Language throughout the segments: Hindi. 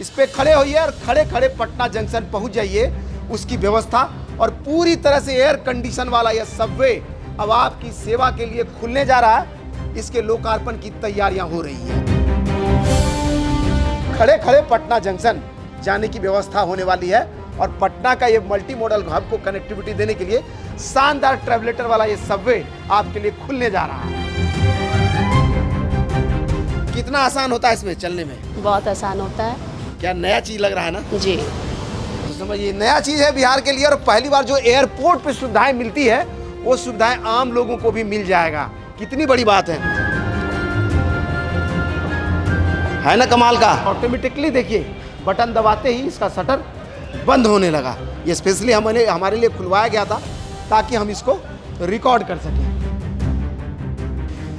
इस पे खड़े होइए और खड़े खड़े पटना जंक्शन पहुंच जाइए। उसकी व्यवस्था और पूरी तरह से एयर कंडीशन वाला यह सबवे अब आपकी सेवा के लिए खुलने जा रहा है। इसके लोकार्पण की तैयारियां हो रही है। खड़े खड़े पटना जंक्शन जाने की व्यवस्था होने वाली है और पटना का ये मल्टी मॉडल हब को कनेक्टिविटी देने के लिए शानदार ट्रैवलेटर वाला ये सबवे आपके लिए खुलने जा रहा है। कितना आसान होता है इसमें चलने में? बहुत आसान होता है। क्या नया चीज लग रहा है ना? जी, तो समझिए नया चीज है बिहार के लिए और पहली बार जो एयरपोर्ट पे सुविधाएं मिलती है वो सुविधाएं आम लोगों को भी मिल जाएगा। कितनी बड़ी बात है ना कमाल का। ऑटोमेटिकली देखिए बटन दबाते ही इसका शटर बंद होने लगा। ये स्पेशली हमारे लिए खुलवाया गया था ताकि हम इसको रिकॉर्ड कर सकें।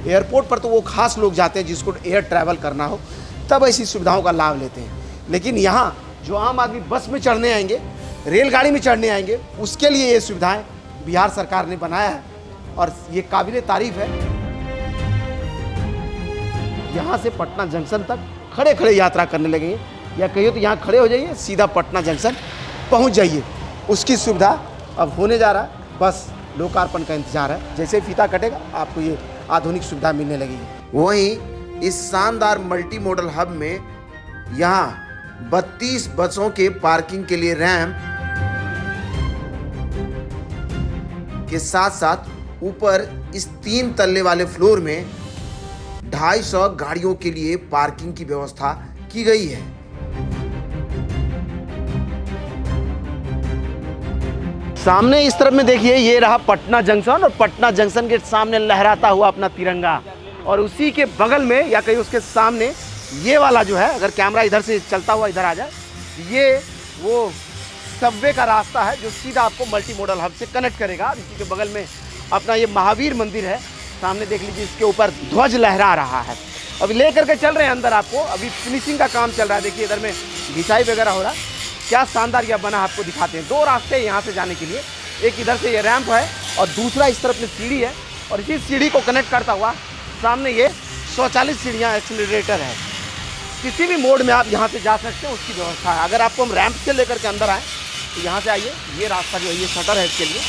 एयरपोर्ट पर तो वो खास लोग जाते हैं जिसको एयर ट्रैवल करना हो तब ऐसी सुविधाओं का लाभ लेते हैं, लेकिन यहाँ जो आम आदमी बस में चढ़ने आएंगे, रेलगाड़ी में चढ़ने आएंगे, उसके लिए ये सुविधाएं बिहार सरकार ने बनाया है और ये काबिले तारीफ है। यहाँ से पटना जंक्शन तक खड़े खड़े यात्रा करने लगेंगे या कहिए तो यहाँ खड़े हो जाइए, सीधा पटना जंक्शन पहुँच जाइए। उसकी सुविधा अब होने जा रहा है, बस लोकार्पण का इंतजार है। जैसे फीता कटेगा आपको ये आधुनिक सुविधा मिलने लगेगी। वहीं इस शानदार मल्टी मॉडल हब में यहाँ 32 बसों के पार्किंग के लिए रैंप के साथ साथ ऊपर इस 3 तल्ले वाले फ्लोर में 250 गाड़ियों के लिए पार्किंग की व्यवस्था की गई है। सामने इस तरफ में देखिए ये रहा पटना जंक्शन और पटना जंक्शन के सामने लहराता हुआ अपना तिरंगा और उसी के बगल में या कहीं उसके सामने ये वाला जो है, अगर कैमरा इधर से चलता हुआ इधर आ जाए, ये वो सबवे का रास्ता है जो सीधा आपको मल्टी मॉडल हब से कनेक्ट करेगा। इसी के बगल में अपना ये महावीर मंदिर है, सामने देख लीजिए इसके ऊपर ध्वज लहरा रहा है। अभी ले करके चल रहे हैं अंदर, आपको अभी फिनिशिंग का काम चल रहा है। देखिए इधर में घिसाई वगैरह हो रहा है, क्या शानदार यह बना आपको दिखाते हैं। 2 रास्ते हैं यहाँ से जाने के लिए, एक इधर से ये रैंप है और दूसरा इस तरफ में सीढ़ी है और इसी सीढ़ी को कनेक्ट करता हुआ सामने ये स्वचालित सीढ़ियाँ एक्सीलरेटर है। किसी भी मोड में आप यहाँ से जा सकते हैं, उसकी व्यवस्था है। अगर आपको हम रैंप से लेकर के अंदर आएँ तो यहाँ से आइए, ये रास्ता जो है ये शटर है इसके लिए,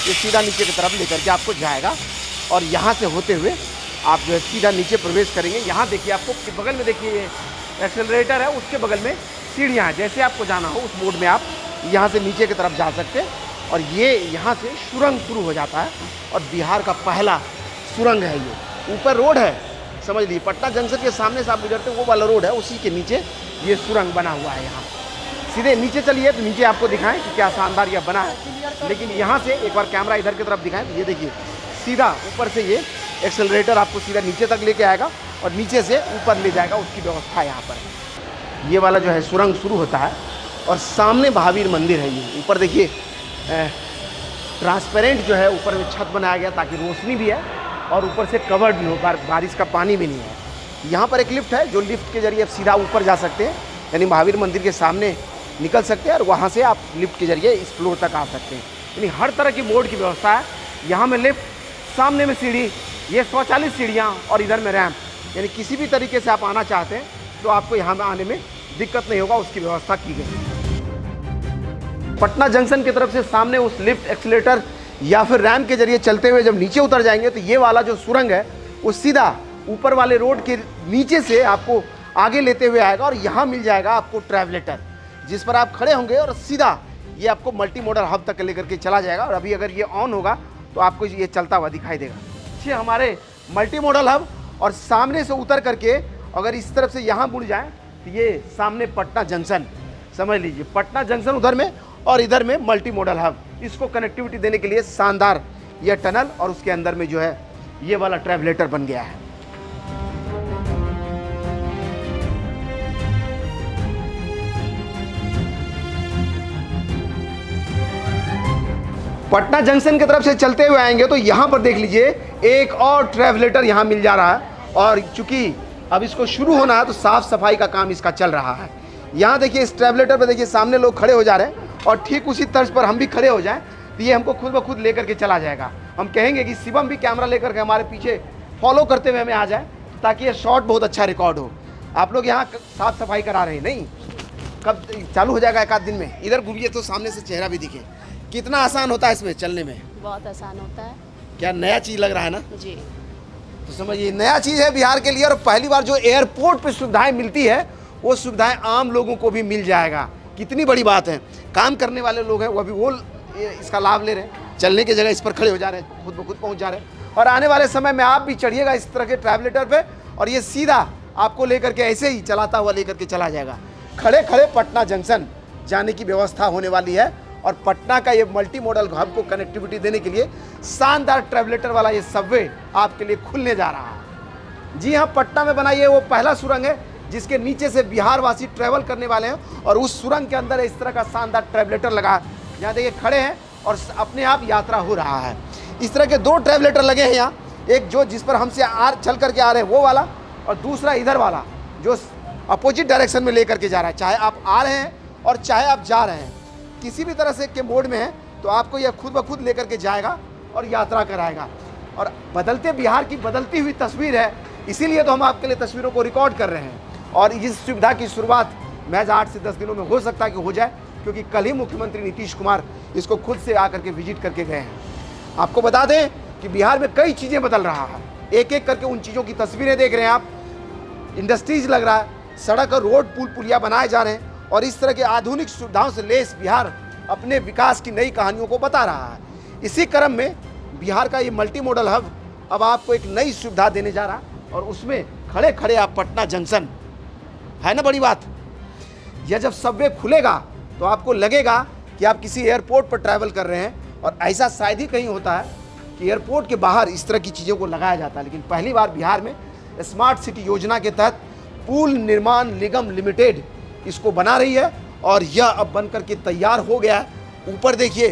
ये सीधा नीचे की तरफ लेकर के आपको जाएगा और यहाँ से होते हुए आप जो है सीधा नीचे प्रवेश करेंगे। यहाँ देखिए आपको बगल में देखिए ये एक्सेलरेटर है, उसके बगल में सीढ़ियाँ हैं। जैसे आपको जाना हो उस मोड में आप यहाँ से नीचे की तरफ जा सकते हैं और ये यहाँ से सुरंग शुरू हो जाता है और बिहार का पहला सुरंग है ये। ऊपर रोड है, समझ लीजिए पटना जंक्शन के सामने से आप गुजरते वो वाला रोड है, उसी के नीचे ये सुरंग बना हुआ है। यहाँ सीधे नीचे चलिए तो नीचे आपको दिखाएं कि क्या शानदार यह बना है। लेकिन यहाँ से एक बार कैमरा इधर की तरफ दिखाएं तो ये देखिए सीधा ऊपर से ये एक्सेलरेटर आपको सीधा नीचे तक लेके आएगा और नीचे से ऊपर ले जाएगा, उसकी व्यवस्था यहाँ पर है। ये वाला जो है सुरंग शुरू होता है और सामने महावीर मंदिर है। ये ऊपर देखिए ट्रांसपेरेंट जो है ऊपर में छत बनाया गया ताकि रोशनी भी है और ऊपर से कवर्ड भी हो, बारिश का पानी भी नहीं है। यहाँ पर एक लिफ्ट है जो लिफ्ट के जरिए आप सीधा ऊपर जा सकते हैं, यानी महावीर मंदिर के सामने निकल सकते हैं और वहाँ से आप लिफ्ट के जरिए इस फ्लोर तक आ सकते हैं। यानी हर तरह की मोड की व्यवस्था है। यहाँ में लिफ्ट, सामने में सीढ़ी, ये स्वचालित सीढ़ियाँ और इधर में रैंप, यानी किसी भी तरीके से आप आना चाहते हैं तो आपको यहाँ में आने में दिक्कत नहीं होगा, उसकी व्यवस्था की गई। पटना जंक्शन की तरफ से सामने उस लिफ्ट, एक्सीलरेटर या फिर रैंप के जरिए चलते हुए जब नीचे उतर जाएंगे तो ये वाला जो सुरंग है वो सीधा ऊपर वाले रोड के नीचे से आपको आगे लेते हुए आएगा और यहाँ मिल जाएगा आपको ट्रैवलेटर, जिस पर आप खड़े होंगे और सीधा ये आपको मल्टी मॉडल हब तक लेकर के चला जाएगा। और अभी अगर ये ऑन होगा तो आपको ये चलता हुआ दिखाई देगा। अच्छे हमारे मल्टी मॉडल हब और सामने से उतर करके अगर इस तरफ से यहाँ मुड़ जाए तो ये सामने पटना जंक्शन, समझ लीजिए पटना जंक्शन उधर में और इधर में मल्टी मॉडल हब। इसको कनेक्टिविटी देने के लिए शानदार यह टनल और उसके अंदर में जो है ये वाला ट्रैवलेटर बन गया है। पटना जंक्शन की तरफ से चलते हुए आएंगे तो यहाँ पर देख लीजिए एक और ट्रैवलेटर यहाँ मिल जा रहा है और चूंकि अब इसको शुरू होना है तो साफ सफाई का काम इसका चल रहा है। यहाँ देखिए इस ट्रैवलेटर पर देखिए सामने लोग खड़े हो जा रहे हैं और ठीक उसी तर्ज पर हम भी खड़े हो जाएं तो ये हमको खुद ब खुद लेकर के चला जाएगा। हम कहेंगे कि शिवम भी कैमरा लेकर के हमारे पीछे फॉलो करते हुए हमें आ जाए ताकि ये शॉट बहुत अच्छा रिकॉर्ड हो। आप लोग यहाँ साफ सफाई करा रहे हैं नहीं? कब चालू हो जाएगा? एक आध दिन में। इधर घूमिए तो सामने से चेहरा भी दिखे। कितना आसान होता है इसमें चलने में? बहुत आसान होता है। क्या नया चीज़ लग रहा है ना? जी। तो समझिए नया चीज़ है बिहार के लिए, और पहली बार जो एयरपोर्ट पे सुविधाएं मिलती है वो सुविधाएं आम लोगों को भी मिल जाएगा। कितनी बड़ी बात है। काम करने वाले लोग हैं वो अभी वो इसका लाभ ले रहे हैं, चलने की जगह इस पर खड़े हो जा रहे हैं, खुद ब खुद पहुंच जा रहे हैं। और आने वाले समय में आप भी चढ़िएगा इस तरह के ट्रैवलेटर पे, और ये सीधा आपको लेकर के ऐसे ही चलाता हुआ लेकर के चला जाएगा। खड़े खड़े पटना जंक्शन जाने की व्यवस्था होने वाली है, और पटना का ये मल्टी मॉडल हब को कनेक्टिविटी देने के लिए शानदार ट्रैवलेटर वाला ये सबवे आपके लिए खुलने जा रहा है। जी हाँ, पटना में बनाई है वो पहला सुरंग है जिसके नीचे से बिहारवासी ट्रैवल करने वाले हैं, और उस सुरंग के अंदर इस तरह का शानदार ट्रैवलेटर लगा है। यहाँ देखिए खड़े हैं और अपने आप यात्रा हो रहा है। इस तरह के 2 ट्रैवलेटर लगे हैं यहाँ, एक जो जिस पर हमसे चल करके आ रहे हैं वो वाला, और दूसरा इधर वाला जो अपोजिट डायरेक्शन में लेकर के जा रहा है। चाहे आप आ रहे हैं और चाहे आप जा रहे हैं, किसी भी तरह से के मोड में है तो आपको यह खुद ब खुद लेकर के जाएगा और यात्रा कराएगा। और बदलते बिहार की बदलती हुई तस्वीर है, इसीलिए तो हम आपके लिए तस्वीरों को रिकॉर्ड कर रहे हैं। और इस सुविधा की शुरुआत महज 8 से 10 दिनों में हो सकता है कि हो जाए, क्योंकि कल ही मुख्यमंत्री नीतीश कुमार इसको खुद से आकर के विजिट करके गए हैं। आपको बता दें कि बिहार में कई चीज़ें बदल रहा है, एक एक करके उन चीज़ों की तस्वीरें देख रहे हैं आप। इंडस्ट्रीज लग रहा है, सड़क और रोड पुल पुलिया बनाए जा रहे हैं, और इस तरह के आधुनिक सुविधाओं से लैस बिहार अपने विकास की नई कहानियों को बता रहा है। इसी क्रम में बिहार का ये मल्टी मॉडल हब अब आपको एक नई सुविधा देने जा रहा है, और उसमें खड़े खड़े आप पटना जंक्शन, है ना बड़ी बात। यह जब सबवे खुलेगा तो आपको लगेगा कि आप किसी एयरपोर्ट पर ट्रैवल कर रहे हैं, और ऐसा शायद ही कहीं होता है कि एयरपोर्ट के बाहर इस तरह की चीज़ों को लगाया जाता है। लेकिन पहली बार बिहार में स्मार्ट सिटी योजना के तहत पुल निर्माण निगम लिमिटेड इसको बना रही है, और यह अब बन करके तैयार हो गया है। ऊपर देखिए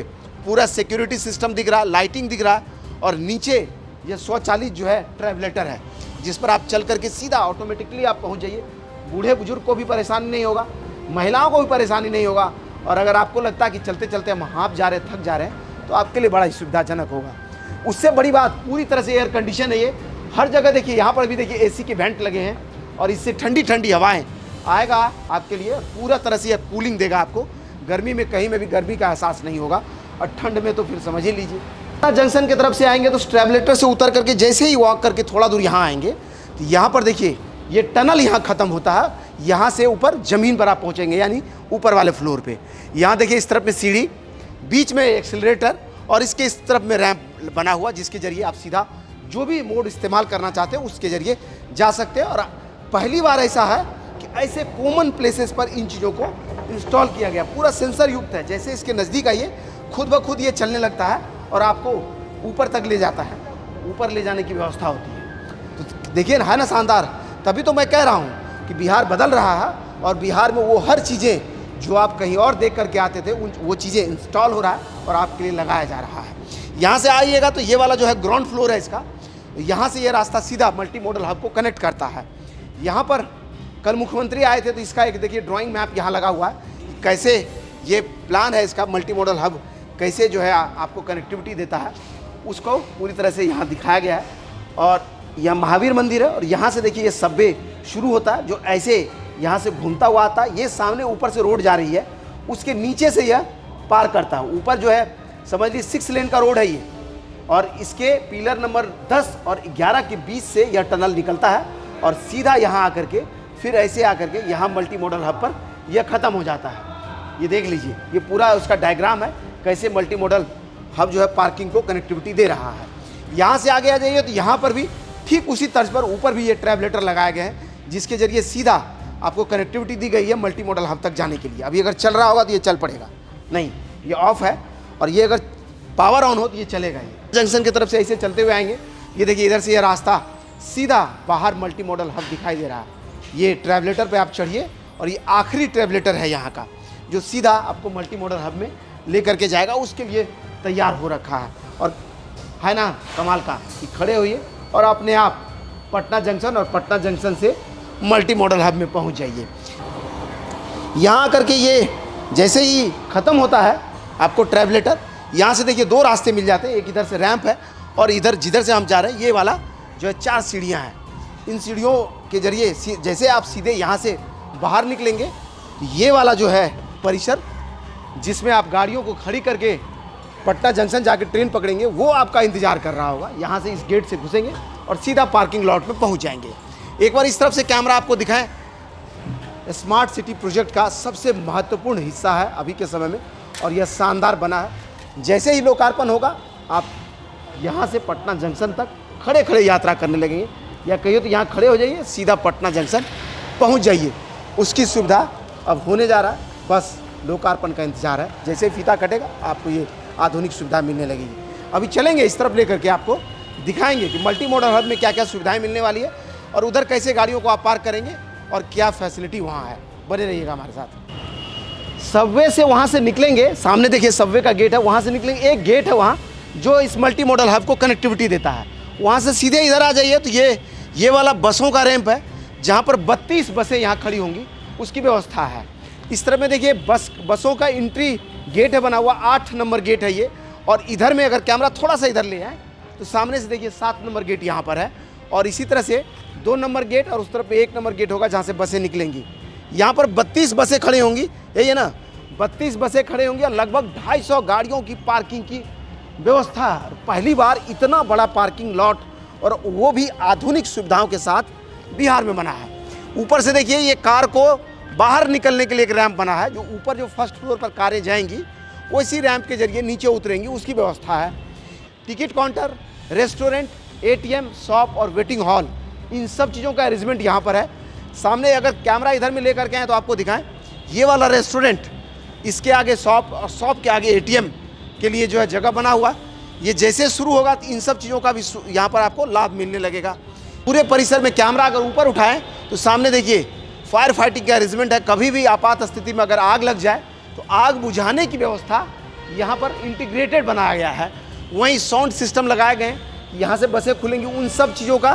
पूरा सिक्योरिटी सिस्टम दिख रहा है, लाइटिंग दिख रहा है, और नीचे यह स्वचालित जो है ट्रैवलेटर है जिस पर आप चल करके सीधा ऑटोमेटिकली आप पहुंच जाइए। बूढ़े बुजुर्ग को भी परेशानी नहीं होगा, महिलाओं को भी परेशानी नहीं होगा, और अगर आपको लगता है कि चलते चलते हम हाँफ जा रहे हैं, थक जा रहे हैं, तो आपके लिए बड़ा ही सुविधाजनक होगा। उससे बड़ी बात पूरी तरह से एयर कंडीशन है ये, हर जगह देखिए, यहाँ पर भी देखिए एसी के वेंट लगे हैं, और इससे ठंडी ठंडी हवाएं आएगा आपके लिए, पूरा तरह से यह कूलिंग देगा आपको। गर्मी में कहीं में भी गर्मी का एहसास नहीं होगा, और ठंड में तो फिर समझ ही लीजिए। जंक्शन की तरफ से आएंगे तो ट्रैवलेटर से उतर करके जैसे ही वॉक करके थोड़ा दूर यहाँ आएंगे तो यहाँ पर देखिए ये टनल यहाँ ख़त्म होता है, यहाँ से ऊपर ज़मीन पर आप पहुँचेंगे, यानी ऊपर वाले फ्लोर पे। यहाँ देखिए इस तरफ में सीढ़ी, बीच में एक्सीलरेटर, और इसके इस तरफ में रैंप बना हुआ जिसके ज़रिए आप सीधा जो भी मोड इस्तेमाल करना चाहते हैं उसके ज़रिए जा सकते हैं। और पहली बार ऐसा है कि ऐसे कॉमन प्लेसेस पर इन चीज़ों को इंस्टॉल किया गया, पूरा सेंसर युक्त है। जैसे इसके नज़दीक आइए खुद ब खुद ये चलने लगता है और आपको ऊपर तक ले जाता है, ऊपर ले जाने की व्यवस्था होती है। तो देखिए है ना शानदार। तभी तो मैं कह रहा हूँ कि बिहार बदल रहा है, और बिहार में वो हर चीज़ें जो आप कहीं और देख करके आते थे वो चीज़ें इंस्टॉल हो रहा है और आपके लिए लगाया जा रहा है। यहाँ से आइएगा तो ये वाला जो है ग्राउंड फ्लोर है इसका, यहाँ से ये रास्ता सीधा मल्टी मॉडल हब को कनेक्ट करता है। यहाँ पर कल मुख्यमंत्री आए थे तो इसका एक देखिए ड्राइंग मैप यहाँ लगा हुआ है, कैसे ये प्लान है इसका मल्टी मॉडल हब कैसे जो है आपको कनेक्टिविटी देता है, उसको पूरी तरह से यहाँ दिखाया गया है। और यह महावीर मंदिर है, और यहाँ से देखिए ये सबवे शुरू होता है जो ऐसे यहाँ से घूमता हुआ आता है। ये सामने ऊपर से रोड जा रही है, उसके नीचे से यह पार करता है। ऊपर जो है समझ लीजिए 6 लेन का रोड है ये, और इसके पिलर नंबर 10 और 11 के बीच से यह टनल निकलता है, और सीधा यहाँ आकर के फिर ऐसे आकर के यहाँ मल्टी मॉडल हब पर यह ख़त्म हो जाता है। ये देख लीजिए, ये पूरा उसका डायग्राम है कैसे मल्टी मॉडल हब जो है पार्किंग को कनेक्टिविटी दे रहा है। यहाँ से आगे आ जाइए तो यहाँ पर भी ठीक उसी तर्ज पर ऊपर भी ये ट्रैवलेटर लगाए गए हैं जिसके ज़रिए सीधा आपको कनेक्टिविटी दी गई है मल्टी मॉडल हब तक जाने के लिए। अभी अगर चल रहा होगा तो ये चल पड़ेगा, नहीं ये ऑफ है, और ये अगर पावर ऑन हो तो ये चलेगा। ये जंक्शन की तरफ से ऐसे चलते हुए आएंगे, ये देखिए इधर से ये रास्ता सीधा बाहर मल्टी मॉडल हब दिखाई दे रहा है। ये ट्रैवलेटर पे आप चढ़िए, और ये आखिरी ट्रैवलेटर है यहाँ का जो सीधा आपको मल्टी मॉडल हब में ले करके जाएगा, उसके लिए तैयार हो रखा है। और है ना कमाल का कि खड़े होइए और अपने आप पटना जंक्शन, और पटना जंक्शन से मल्टी मॉडल हब में पहुँच जाइए। यहाँ करके ये जैसे ही ख़त्म होता है आपको ट्रैवलेटर, यहाँ से देखिए 2 रास्ते मिल जाते हैं, एक इधर से रैंप है, और इधर जिधर से हम जा रहे हैं ये वाला जो है 4 सीढ़ियाँ हैं। इन सीढ़ियों के ज़रिए जैसे आप सीधे यहाँ से बाहर निकलेंगे तो ये वाला जो है परिसर जिसमें आप गाड़ियों को खड़ी करके पटना जंक्शन जाके ट्रेन पकड़ेंगे, वो आपका इंतजार कर रहा होगा। यहाँ से इस गेट से घुसेंगे और सीधा पार्किंग लॉट में पहुँच जाएंगे। एक बार इस तरफ से कैमरा आपको दिखाएं। स्मार्ट सिटी प्रोजेक्ट का सबसे महत्वपूर्ण हिस्सा है अभी के समय में, और यह शानदार बना है। जैसे ही लोकार्पण होगा आप यहाँ से पटना जंक्शन तक खड़े खड़े यात्रा करने लगेंगे, या कहिए तो यहाँ खड़े हो जाइए, सीधा पटना जंक्शन पहुँच जाइए। उसकी सुविधा अब होने जा रहा है, बस लोकार्पण का इंतजार है। जैसे फीता कटेगा आपको ये आधुनिक सुविधा मिलने लगेगी। अभी चलेंगे इस तरफ लेकर के आपको दिखाएंगे कि मल्टी मॉडल हब में क्या क्या सुविधाएं मिलने वाली है, और उधर कैसे गाड़ियों को आप पार्क करेंगे और क्या फैसिलिटी वहाँ है। बने रहिएगा हमारे साथ। सबवे से वहाँ से निकलेंगे, सामने देखिए सबवे का गेट है, वहाँ से निकलेंगे। एक गेट है वहाँ जो इस मल्टी मॉडल हब को कनेक्टिविटी देता है। वहाँ से सीधे इधर आ जाइए तो ये वाला बसों का रैंप है, जहाँ पर 32 बसें यहाँ खड़ी होंगी, उसकी व्यवस्था है। इस तरह में देखिए बसों का एंट्री गेट है बना हुआ, 8 नंबर गेट है ये। और इधर में अगर कैमरा थोड़ा सा इधर ले आए तो सामने से देखिए 7 नंबर गेट यहाँ पर है, और इसी तरह से 2 नंबर गेट और उस तरफ 1 नंबर गेट होगा जहाँ से बसें निकलेंगी। यहाँ पर 32 बसें खड़ी होंगी, यही है ना, 32 बसें खड़े होंगी और लगभग 250 गाड़ियों की पार्किंग की व्यवस्था। पहली बार इतना बड़ा पार्किंग लॉट, और वो भी आधुनिक सुविधाओं के साथ बिहार में बना है। ऊपर से देखिए ये कार को बाहर निकलने के लिए एक रैंप बना है, जो ऊपर जो फर्स्ट फ्लोर पर कारें जाएंगी वो इसी रैंप के जरिए नीचे उतरेंगी, उसकी व्यवस्था है। Ticket counter, restaurant, ATM, shop और वेटिंग हॉल, इन सब चीज़ों का अरेंजमेंट यहाँ पर है। सामने अगर कैमरा इधर में लेकर के आए तो आपको दिखाएं, ये वाला रेस्टोरेंट, इसके आगे शॉप और शॉप के आगे एटीएम के लिए जो है जगह बना हुआ। ये जैसे शुरू होगा तो इन सब चीज़ों का भी यहाँ पर आपको लाभ मिलने लगेगा। पूरे परिसर में कैमरा अगर ऊपर उठाएं तो सामने देखिए फायर फाइटिंग का अरेंजमेंट है। कभी भी आपात स्थिति में अगर आग लग जाए तो आग बुझाने की व्यवस्था यहाँ पर इंटीग्रेटेड बनाया गया है। वहीं साउंड सिस्टम लगाए गए, यहाँ से बसें खुलेंगी, उन सब चीज़ों का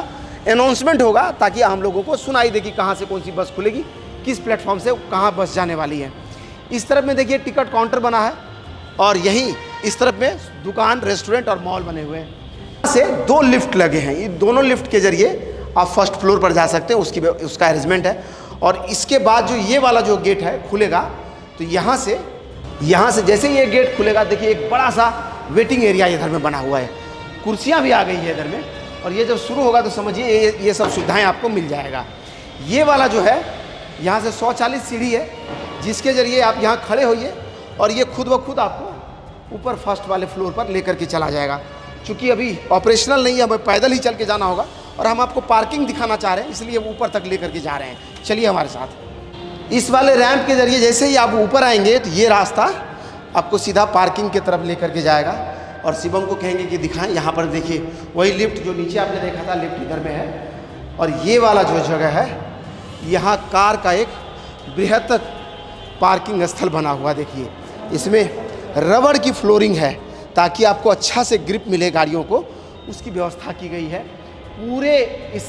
अनाउंसमेंट होगा ताकि आम लोगों को सुनाई दे कि कहाँ से कौन सी बस खुलेगी, किस प्लेटफॉर्म से कहाँ बस जाने वाली है। इस तरफ में देखिए टिकट काउंटर बना है, और यहीं इस तरफ में दुकान, रेस्टोरेंट और मॉल बने हुए हैं। से 2 लिफ्ट लगे हैं, ये दोनों लिफ्ट के जरिए आप फर्स्ट फ्लोर पर जा सकते हैं, उसका अरेंजमेंट है। और इसके बाद जो ये वाला जो गेट है खुलेगा तो यहाँ से जैसे ही ये गेट खुलेगा देखिए एक बड़ा सा वेटिंग एरिया इधर में बना हुआ है, कुर्सियाँ भी आ गई है इधर में। और ये जब शुरू होगा तो समझिए ये सब सुविधाएं आपको मिल जाएगा। ये वाला जो है यहाँ से 140 सीढ़ी है, जिसके ज़रिए आप यहाँ खड़े होइए और ये खुद ब खुद आपको ऊपर फर्स्ट वाले फ्लोर पर लेकर के चला जाएगा। चूँकि अभी ऑपरेशनल नहीं है, हमें पैदल ही चल के जाना होगा, और हम आपको पार्किंग दिखाना चाह रहे हैं, इसलिए ऊपर तक लेकर के जा रहे हैं। चलिए हमारे साथ। इस वाले रैंप के ज़रिए जैसे ही आप ऊपर आएंगे तो ये रास्ता आपको सीधा पार्किंग की तरफ लेकर के जाएगा। और शिवम को कहेंगे कि दिखाएं, यहाँ पर देखिए वही लिफ्ट जो नीचे आपने देखा था, लिफ्ट इधर में है। और ये वाला जो जगह है, यहाँ कार का एक बृहद पार्किंग स्थल बना हुआ। देखिए इसमें रबड़ की फ्लोरिंग है ताकि आपको अच्छा से ग्रिप मिले गाड़ियों को, उसकी व्यवस्था की गई है। पूरे इस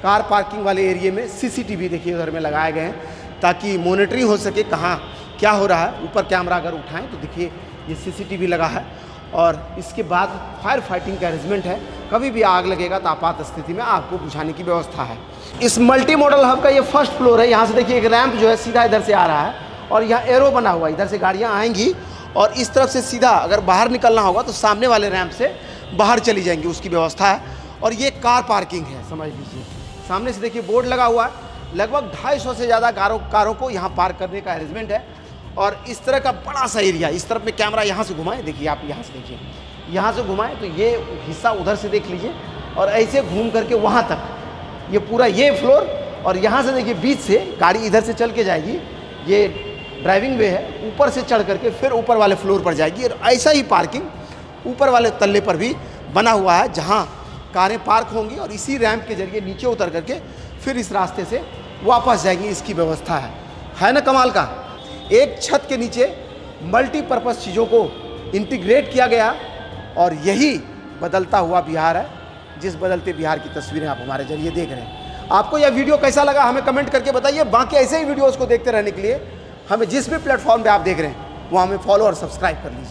कार पार्किंग वाले एरिया में सीसीटीवी देखिए उधर में लगाए गए हैं ताकि मॉनिटरिंग हो सके कहाँ क्या हो रहा है। ऊपर कैमरा अगर उठाएं तो देखिए ये सीसीटीवी लगा है। और इसके बाद फायर फाइटिंग का अरेंजमेंट है, कभी भी आग लगेगा तो आपात स्थिति में आग को बुझाने की व्यवस्था है। इस मल्टी मॉडल हब का ये फर्स्ट फ्लोर है। यहाँ से देखिए एक रैंप जो है सीधा इधर से आ रहा है, और यहाँ एरो बना हुआ है, इधर से गाड़ियाँ आएंगी और इस तरफ से सीधा अगर बाहर निकलना होगा तो सामने वाले रैंप से बाहर चली जाएंगी, उसकी व्यवस्था है। और ये कार पार्किंग है, समझ लीजिए। सामने से देखिए बोर्ड लगा हुआ है, लगभग 250 से ज़्यादा कारों को यहाँ पार्क करने का अरेंजमेंट है। और इस तरह का बड़ा सा एरिया, इस तरफ में कैमरा यहाँ से घुमाएं, देखिए आप यहाँ से देखिए, यहाँ से घुमाएं तो ये हिस्सा उधर से देख लीजिए, और ऐसे घूम करके वहाँ तक ये पूरा ये फ्लोर। और यहाँ से देखिए बीच से गाड़ी इधर से चल के जाएगी, ये ड्राइविंग वे है, ऊपर से चढ़ करके फिर ऊपर वाले फ्लोर पर जाएगी। और ऐसा ही पार्किंग ऊपर वाले तल्ले पर भी बना हुआ है जहाँ कारें पार्क होंगी और इसी रैंप के जरिए नीचे उतर करके फिर इस रास्ते से वापस जाएंगी, इसकी व्यवस्था है ना कमाल का। एक छत के नीचे मल्टीपर्पज़ चीज़ों को इंटीग्रेट किया गया, और यही बदलता हुआ बिहार है, जिस बदलते बिहार की तस्वीरें आप हमारे जरिए देख रहे हैं। आपको यह वीडियो कैसा लगा हमें कमेंट करके बताइए। बाकी ऐसे ही वीडियोज़ को देखते रहने के लिए हमें जिस भी प्लेटफॉर्म पे आप देख रहे हैं वो हमें फॉलो और सब्सक्राइब कर लीजिए।